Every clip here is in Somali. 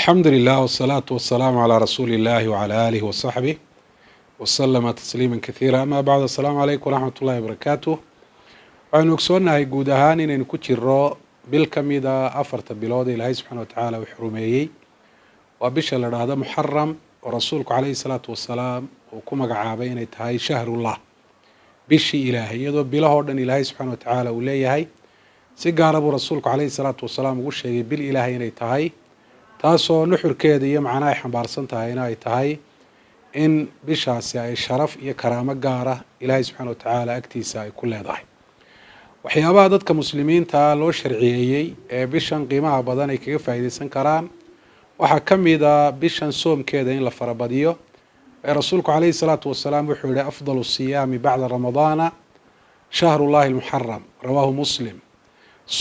الحمد لله والصلاة والسلام على رسول الله وعلى آله وصحبه وسلم تسليما كثيرا أما بعد السلام عليكم ورحمة الله وبركاته waxaynu ogsoonahay guud ahaan inaynu ku jiro bil ka mida afarta bilood ee ilaahay subxaana watacaala uu xurumeeyey waa bisha la dhahdo muxaram oo rasuulku calayhi salaatu wasalaam uu ku magacaabay inay tahay shahrullah bishii ilaahay iyadoo bilahoo dhan ilaahay subxaana watacaala uu leeyahay si gaara buu rasuulku calayhi salaatu wasalaam ugu sheegay bil ilaahay inay tahay taasoo nuxurkeeda iyo macnaha ay xambaarsan tahayna ay tahay in bishaasi ay sharaf iyo karaamo gaara ilaahay subxaana watacaala agtiisa ay ku leedahay waxyaabaha dadka muslimiinta loo sharciyeeyey ee bishan qiimaha badan ay kaga faa'iideysan karaan waxaa ka mid a bishan soomkeeda in la farabadiyo ee rasuulku calayhi salaatu wasalaam wuxuu yihi afdalu siyaami bacda ramadaana shahrullahi almuxaram rawaahu muslim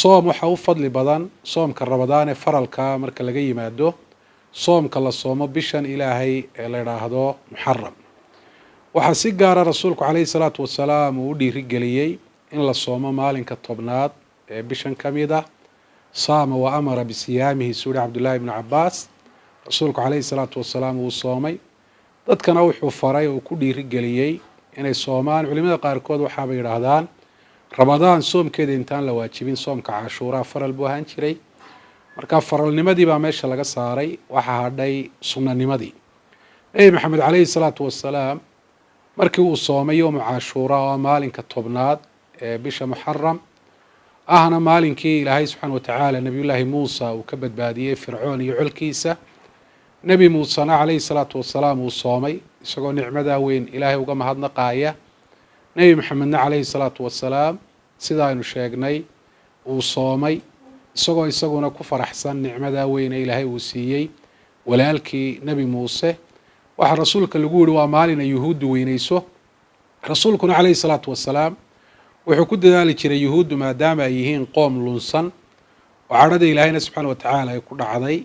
soom waxaa u fadli badan soomka ramadaan ee faralka marka laga yimaado soomka la soomo bishan ilaahay ee la idhaahdo muxaram waxaa si gaara rasuulku calayhi salaatu wasalaam uu u dhiirigeliyey in la soomo maalinka tobnaad ee bishan ka mid ah saama wa amara bisiyaamihi suuri cabdullaahi ibnu cabaas rasuulku calayhi salaatu wasalaam wuu soomay dadkana wuxuu faray oo ku dhiirigeliyey inay soomaan culimada qaarkood waxaabay yidhaahdaan ramadaan soomkeeda intaan la waajibin soomka cashuuraa faral buu ahaan jiray marka faralnimadii baa meesha laga saaray waxaa hadhay sunnanimadii nebi maxamed calayhi salaatu wasalaam markii uu soomay yowmu cashuura oo maalinka tobnaad ee bisha muxaram ahna maalinkii ilaahay subxaana watacaala nebiyullaahi muusa uu ka badbaadiyey fircoon iyo colkiisa nebi muusena calayhi salaatu wasalaam uu soomay isagoo nicmadaa weyn ilaahay uga mahadnaqaaya nebi maxamedna calayhi salaatu wasalaam sida aynu sheegnay uu soomay isagoo isaguna ku faraxsan nicmadaa weyn ee ilaahay uu siiyey walaalkii nebi muuse waxaa rasuulka lagu yihi waa maalin ay yuhuuddu weyneyso rasuulkuna calayhi salaatu wasalaam wuxuu ku dadaali jiray yuhuuddu maadaama ay yihiin qoom lunsan oo cadhada ilaahayna subxaana watacaala ay ku dhacday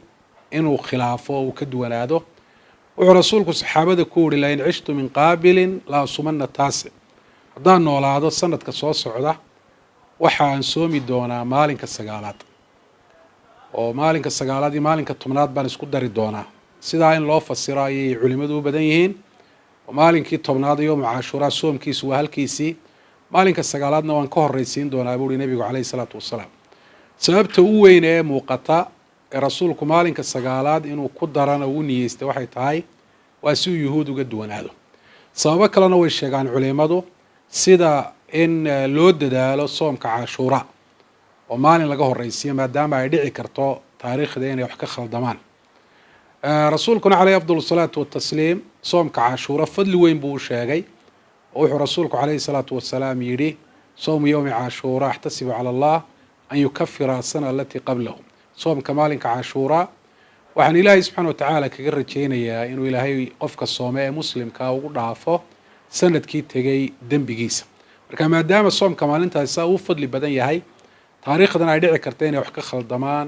inuu khilaafo oo uu ka duwanaado wuxuu rasuulku saxaabada ku yihi lain cishtu min qaabilin la asumana taasic haddaan noolaado sanadka soo socda waxaan soomi doonaa maalinka sagaalaad oo maalinka sagaalaad iyo maalinka tobnaad baan isku dari doonaa sidaa in loo fasiro ayay culimadu u badan yihiin oo maalinkii tobnaad iyo yowmu cashuuraa soomkiisu waa halkiisii maalinka sagaalaadna waan ka horreysiin doonaa buuhi nebigu calayhi salaatu wasalaam sababta u weyn ee muuqata ee rasuulku maalinka sagaalaad inuu ku darana uu niyeystay waxay tahay waa si uu yuhuud uga duwanaado sababo kalena way sheegaan culimadu sida in loo dadaalo soomka cashuura oo maalin laga horreysiiyo maadaama ay dhici karto taariikhda inay wax ka khaldamaan rasuulkuna caleyhi afdal salaatu watasliim soomka cashuura fadli weyn buu u sheegay oo wuxuu rasuulku calayhi salaatu wasalaam yidhi sowmu yowmi cashuura axtasibu cala allah an yukafira asana alatii qablahu soomka maalinka cashuura waxaan ilaahay subxaana watacaala kaga rajaynayaa inuu ilaahay qofka soome ee muslimkaa ugu dhaafo sanadkii tegay dembigiisa marka maadaama soomka maalintaasi saa uu fadli badan yahay taariikhdan ay dhici karta inay wax ka khaldamaan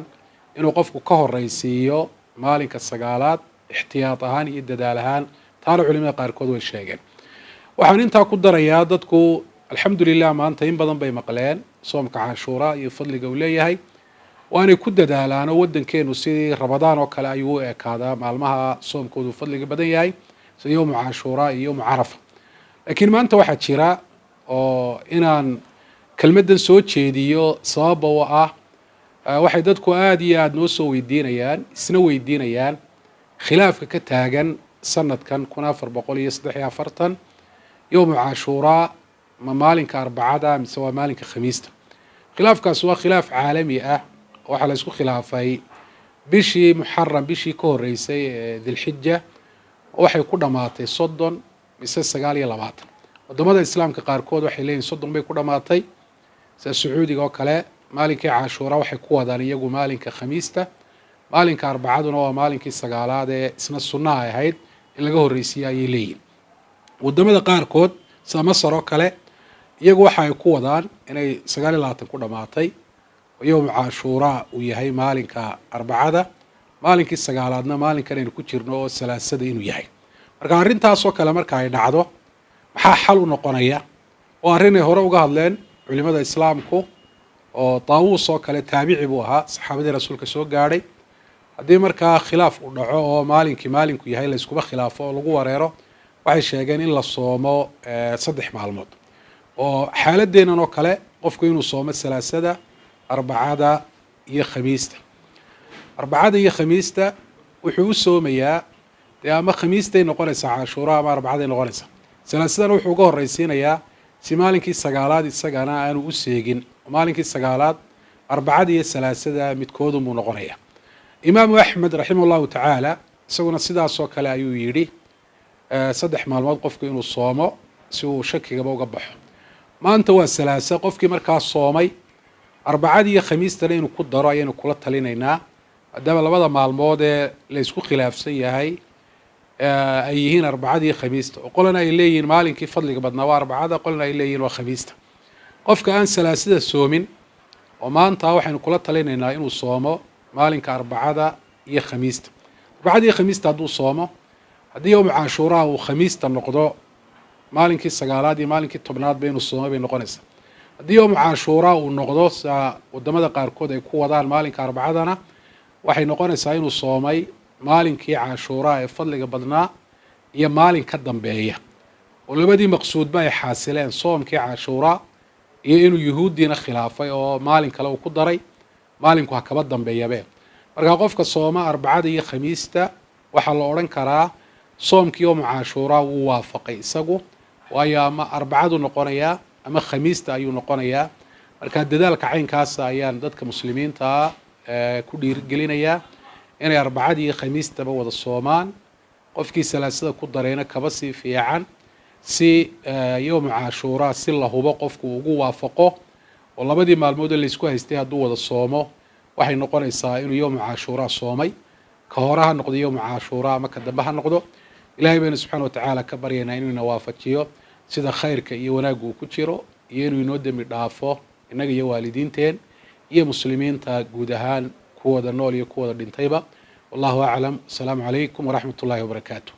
inuu qofku ka horreysiiyo maalinka sagaalaad ixtiyaad ahaan iyo dadaal ahaan taana culimada qaarkood way sheegeen waxaan intaa ku darayaa dadku alxamdulilah maanta in badan bay maqleen soomka cashuura iyo fadliga uu leeyahay waanay ku dadaalaan oo waddankeenu sidii ramadaan oo kale ayuu u ekaadaa maalmaha soomkoodu fadliga badan yahay sida yowmu cashuura iyo yowmu carafa laakiin maanta waxaa jira oo inaan kelmaddan soo jeediyo sababa u ah waxay dadku aada iyo aada noo soo weydiinayaan isna weydiinayaan khilaafka ka taagan sanadkan 1443 yowmu cashuuraa ma maalinka arbacada mise waa maalinka khamiista khilaafkaas waa khilaaf caalami ah waxaa la isku khilaafay bishii muxaram bishii ka horreysay ee dilxija waxay ku dhammaatay 30 mise 29 wadamada islaamka qaarkood waxay leeyihin 30 bay ku dhammaatay sida sacuudiga oo kale maalinkii cashuura waxay ku wadaan iyagu maalinka khamiista maalinka arbacaduna waa maalinkii sagaalaad ee isna sunna ay ahayd in laga horreysiiya ayay leeyihin wadamada qaarkood sida masar oo kale iyagu waxa ay ku wadaan inay 29 ku dhammaatay oo yowmu cashuura uu yahay maalinka arbacada maalinkii sagaalaadna maalinkan aynu ku jirno oo salaasada inuu yahay marka arrintaasoo kale marka ay dhacdo maxaa xal u noqonaya oo arrinay hore uga hadleen culimada islaamku oo taawuus oo kale taabici buu ahaa saxaabadii rasuulka soo gaadhay haddii markaa khilaaf uu dhaco oo maalinku yahay la iskuba khilaafo oo lagu wareero waxay sheegeen in la soomo 3 maalmood oo xaaladeenan oo kale qofku inuu soomo salaasada arbacada iyo khamiista arbacada iyo khamiista wuxuu u soomayaa ama khamiistay noqonaysaa cashuura ama arbacaday noqonaysaa salaasadana wuxuu uga horraysiinayaa si maalinkii sagaalaad isagana aanu u seegin maalinkii sagaalaad arbacada iyo salaasada midkoodun buu noqonayaa imaamu axmed raximah ullahu tacaala isaguna sidaasoo kale ayuu yidhi 3 maalmood qofku inuu soomo si uu shakigaba uga baxo maanta waa salaasa qofkii markaa soomay arbacadii iyo khamiistana inuu ku daro ayaynu kula talinaynaa maadaama labada maalmood ee la isku khilaafsan yahay ay yihiin arbacada iyo khamiista oo qolana ay leeyihiin maalinkii fadliga badnaa waa arbacada qolana ay leeyihiin waa khamiista qofka aan salaasada soomin oo maanta waxaynu kula talinaynaa inuu soomo maalinka arbacada iyo khamiista arbacada iyo khamiista hadduu soomo haddii yowmu cashuuraha uu khamiista noqdo maalinkii sagaalaad iyo maalinkii tobnaad ba inuu soomo bay noqonaysaa haddii yowmu cashuuraha uu noqdo saa wadamada qaarkood ay ku wadaan maalinka arbacadana waxay noqonaysaa inuu soomay maalinkii cashuuraha ee fadliga badnaa iyo maalin ka dambeeya oo labadii maqsuudba ay xaasileen soomkii cashuuraa iyo inuu yuhuuddiina khilaafay oo maalin kale uu ku daray maalinku ha kaba dambeeyabe markaa qofka sooma arbacada iyo khamiista waxaa la odhan karaa soomkii yowmu cashuuraa wuu waafaqay isagu waayo ama arbacadu noqonayaa ama khamiista ayuu noqonayaa markaa dadaalka caynkaasa ayaan dadka muslimiintaa ku dhiirigelinayaa inay arbacadii iyo khamiistaba wada soomaan qofkii salaasada ku darayna kaba sii fiican si yowmu cashuuraa si la hubo qofku ugu waafaqo oo labadii maalmood ee laysku haystay hadduu wada soomo waxay noqonaysaa inuu yowmu cashuuraa soomay ka hore ha noqdo yowmu cashuuraa ama ka dambe ha noqdo ilahay baynu subxaana watacaala ka baryaynaa inuu ina waafajiyo sida khayrka iyo wanaagga uu ku jiro iyo inuu inoo dembi dhaafo innaga iyo waalidiinteen iyo muslimiinta guud ahaan kuwooda nool iyo kuwooda dhintayba wallahu aclam asalaamu calaykum waraxmat ullahi wabarakaatu